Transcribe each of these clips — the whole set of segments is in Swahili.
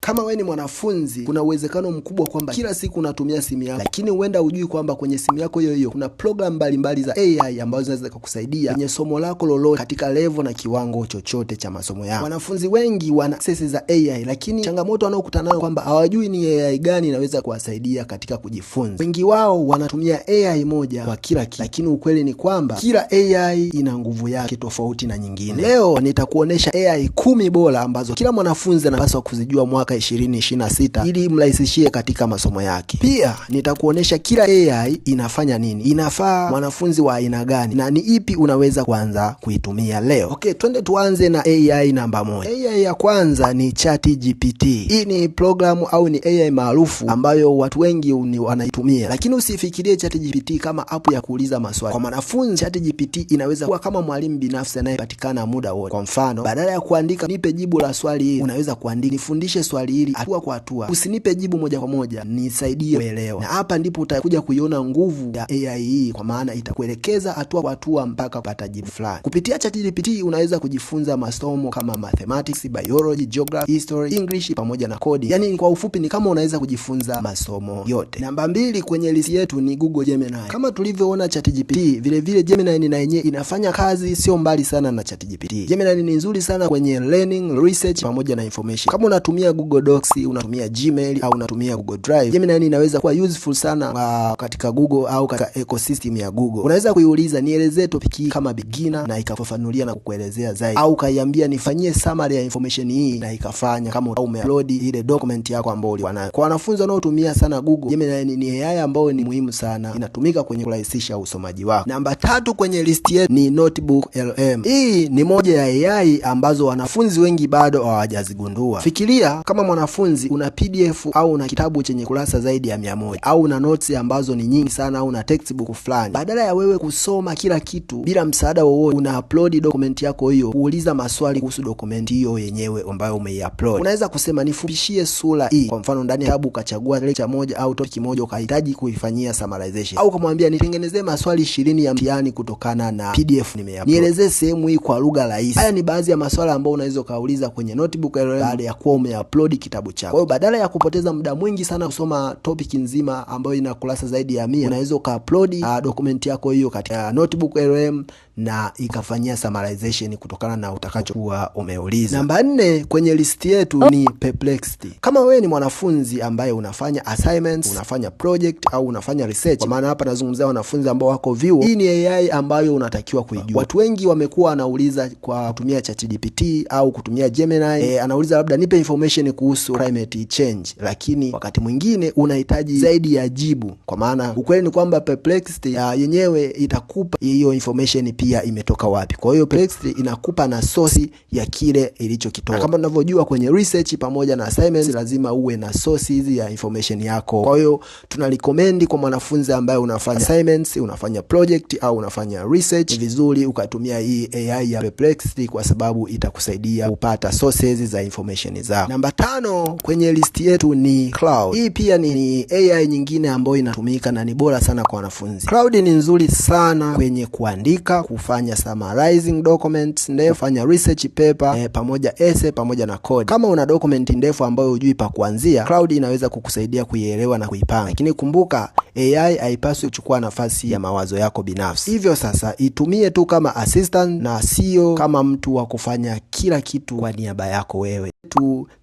Kama wewe ni mwanafunzi, kuna uwezekano mkubwa kwamba kila siku unatumia simu yako, lakini huenda hujui kwamba kwenye simu yako hiyo hiyo kuna program mbalimbali za AI ambazo zinaweza kukusaidia kwenye somo lako lolote katika level na kiwango chochote cha masomo yao. Wanafunzi wengi wana access za AI, lakini changamoto wanaokutana nayo kwamba hawajui ni AI gani inaweza kuwasaidia katika kujifunza. Wengi wao wanatumia AI moja kwa kila kitu, lakini ukweli ni kwamba kila AI ina nguvu yake tofauti na nyingine. Leo nitakuonesha AI 10 bora ambazo kila mwanafunzi anapaswa kuzijua mwaka 2026 ili mrahisishie katika masomo yake. Pia nitakuonesha kila AI inafanya nini, inafaa mwanafunzi wa aina gani, na ni ipi unaweza kuanza kuitumia leo. Okay, twende tuanze na AI namba 1. AI ya kwanza ni ChatGPT. Hii ni programu au ni AI maarufu ambayo watu wengi wanaitumia, lakini usifikirie ChatGPT kama app ya kuuliza maswali. Kwa mwanafunzi, ChatGPT inaweza kuwa kama mwalimu binafsi anayepatikana muda wote. Kwa mfano, badala ya kuandika nipe jibu la swali hili, unaweza kuandika nifundishe swali hili hatua kwa hatua. Usinipe jibu moja kwa moja, nisaidie kuelewa. Na hapa ndipo utakuja kuiona nguvu ya AI hii, kwa maana itakuelekeza hatua kwa hatua mpaka kupata jibu fulani. Kupitia ChatGPT unaweza kujifunza masomo kama mathematics, biology, geography, history, English pamoja na coding. Yaani kwa ufupi ni kama unaweza kujifunza masomo yote. Namba 2 kwenye list yetu ni Google Gemini. Kama tulivyoona ChatGPT, vile vile Gemini na yenyewe inafanya kazi sio mbali sana na ChatGPT. Gemini ni nzuri sana kwenye learning, research pamoja na information. Kama unatumia Google Docs, unatumia Gmail au unatumia Google Drive, Gemini inaweza kuwa useful sana katika Google au katika ecosystem ya Google. Unaweza kuiuliza nielezee topic hii kama beginner na ikafafanulia na kukuelezea zaidi, au kaiambia nifanyie summary ya information hii na ikafanya, kama umeupload ile document yako ambayo ulikuwa nayo. Kwa wanafunzi wanaotumia sana Google, Gemini ni AI ambayo ni muhimu sana, inatumika kwenye kurahisisha usomaji wako. Namba 3 kwenye list yetu ni Notebook.LM. Hii ni moja ya AI ambazo wanafunzi wengi bado hawajazigundua. Fikiria kama mwanafunzi una PDF au una kitabu chenye kurasa zaidi ya 100 au una notes ambazo ni nyingi sana au una textbook fulani. Badala ya wewe kusoma kila kitu bila msaada wowote, una upload document yako hiyo, kuuliza maswali kuhusu document hiyo yenyewe ambayo umeiupload. Unaweza kusema nifundishie sura hii. Kwa mfano ndani ya kitabu ukachagua lecture moja au topic moja ukahitaji kuifanyia summarization, au kumwambia nitengenezee maswali 20 ya mtihani kutokana na PDF nimeupload, nielezee sehemu hii kwa lugha rahisi. Haya ni baadhi ya maswali ambayo unaweza kauliza kwenye Notebook.LM baada ya kuwa umeupload kitabu chako. Kwa hiyo badala ya kupoteza muda mwingi sana kusoma topic nzima ambayo ina kurasa zaidi ya 100, unaweza ukaupload document yako hiyo katika Notebook.LM na ikafanyia summarization kutokana na utakachokuwa umeuliza. Namba 4 kwenye list yetu ni Perplexity. Kama wewe ni mwanafunzi ambaye unafanya assignments, unafanya project au unafanya research, kwa maana hapa nazungumzia wanafunzi ambao wako vyuo, hii ni AI ambayo unatakiwa kuijua. Watu wengi wamekuwa wanauliza kwa kutumia ChatGPT au kutumia Gemini, anauliza labda nipe information kuhusu climate change, lakini wakati mwingine unahitaji zaidi ya jibu. Kwa maana ukweli ni kwamba Perplexity yenyewe itakupa hiyo information pia imetoka wapi. Kwa hiyo Perplexity inakupa na source ya kile ilichokitoa. Kama tunavyojua kwenye research pamoja na assignments lazima uwe na sources ya information yako. Kwa hiyo tunarecommend kwa mwanafunzi ambaye unafanya assignments, unafanya project au unafanya research, vizuri ukatumia hii AI ya Perplexity kwa sababu itakusaidia kupata sources za information zako. Namba 5 kwenye list yetu ni Claude. Hii pia ni AI nyingine ambayo inatumika na ni bora sana kwa wanafunzi. Claude ni nzuri sana kwenye kuandika, kufanya summarizing documents ndefu, kufanya research paper pamoja essay pamoja na code. Kama una document ndefu ambayo hujui pa kuanzia, Claude inaweza kukusaidia kuielewa na kuipanga. Lakini kumbuka, AI haipaswi kuchukua nafasi ya mawazo yako binafsi. Hivyo sasa itumie tu kama assistant na sio kama mtu wa kufanya kila kitu kwa niaba yako wewe.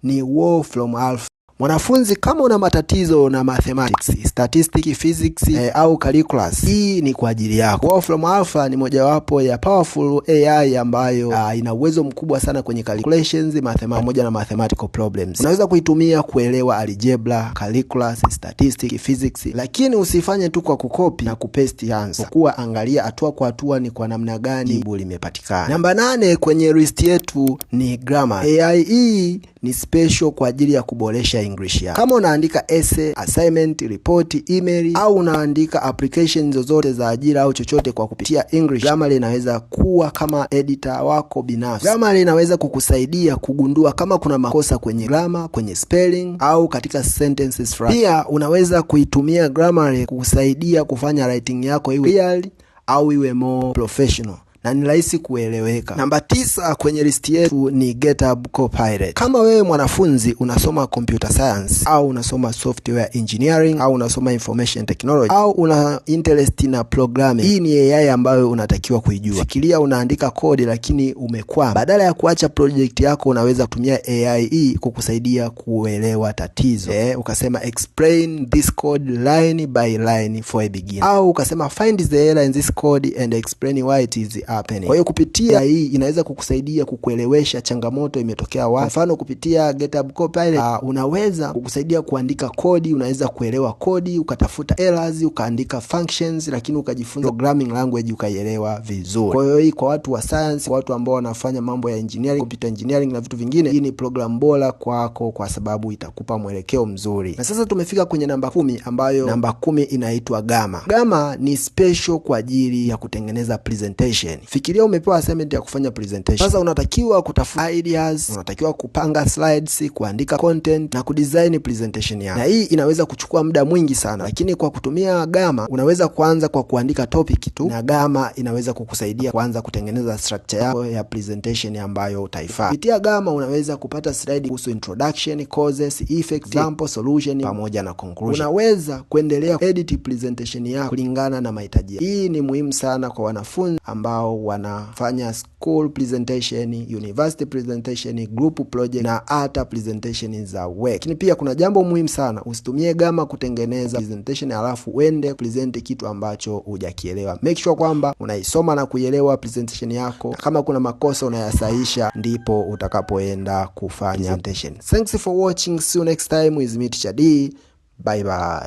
Ni Wolfram Alpha. Mwanafunzi, kama una matatizo na mathematics, statistics, physics au calculus, hii ni kwa ajili yako. Wolfram Alpha ni mojawapo ya powerful AI ambayo ina uwezo mkubwa sana kwenye calculations, pamoja na mathematical problems. Unaweza kuitumia kuelewa algebra, calculus, statistics, physics, lakini usifanye tu kwa kukopi na kupaste answer. Kwa angalia hatua kwa hatua ni kwa namna gani jibu limepatikana. Namba 8 kwenye list yetu ni Grammar. AI hii ni special kwa ajili ya kuboresha English yako. Kama unaandika essay, assignment, report, email au unaandika applications zozote za ajira au chochote kwa kupitia English, Grammarly inaweza kuwa kama editor wako binafsi. Grammarly inaweza kukusaidia kugundua kama kuna makosa kwenye grammar, kwenye spelling au katika sentences fulani. Pia unaweza kuitumia Grammarly kukusaidia kufanya writing yako iwe clear au iwe more professional. na ni rahisi kueleweka. Namba 9 kwenye listi yetu ni GitHub Copilot. Kama wewe mwanafunzi unasoma computer science au unasoma software engineering au unasoma information technology au una interest na programming, hii ni AI ambayo unatakiwa kuijua. Fikiria unaandika kodi lakini umekwama. Badala ya kuacha project yako, unaweza kutumia AI hii kukusaidia kuelewa tatizo. Ukasema explain this code line by line for a beginner, au ukasema find the error in this code and explain why it is happening. Kwa hiyo kupitia hii inaweza kukusaidia kukuelewesha changamoto imetokea wapi. Mfano kupitia GitHub Copilot unaweza kukusaidia kuandika kodi, unaweza kuelewa kodi, ukatafuta errors, ukaandika functions, lakini ukajifunza programming language ukaielewa vizuri. Kwa hiyo hii kwa watu wa science, kwa watu ambao wanafanya mambo ya engineering, computer engineering na vitu vingine, hii ni program bora kwako kwa sababu itakupa mwelekeo mzuri. Na sasa tumefika kwenye namba 10, ambayo namba 10 inaitwa Gamma. Gamma ni special kwa ajili ya kutengeneza presentation. Fikiria umepewa assignment ya kufanya presentation. Sasa unatakiwa kutafuta ideas, unatakiwa kupanga slides, kuandika content na kudesign presentation yako. Na hii inaweza kuchukua muda mwingi sana, lakini kwa kutumia Gamma unaweza kuanza kwa kuandika topic tu, na Gamma inaweza kukusaidia kuanza kutengeneza structure yako ya presentation ambayo utaifanya. Kupitia Gamma unaweza kupata slide kuhusu introduction, causes, effects, example, solution pamoja na conclusion. Unaweza kuendelea edit presentation yako kulingana na mahitaji. Hii ni muhimu sana kwa wanafunzi ambao wanafanya school presentation, university presentation, group project na hata presentation za work. Lakini pia kuna jambo muhimu sana, usitumie Gamma kutengeneza presentation alafu uende present kitu ambacho hujakielewa. Make sure kwamba unaisoma na kuielewa presentation yako, na kama kuna makosa unayasahisha, ndipo utakapoenda kufanya presentation. Thanks for watching. See you next time with me Teacher D. Bye bye.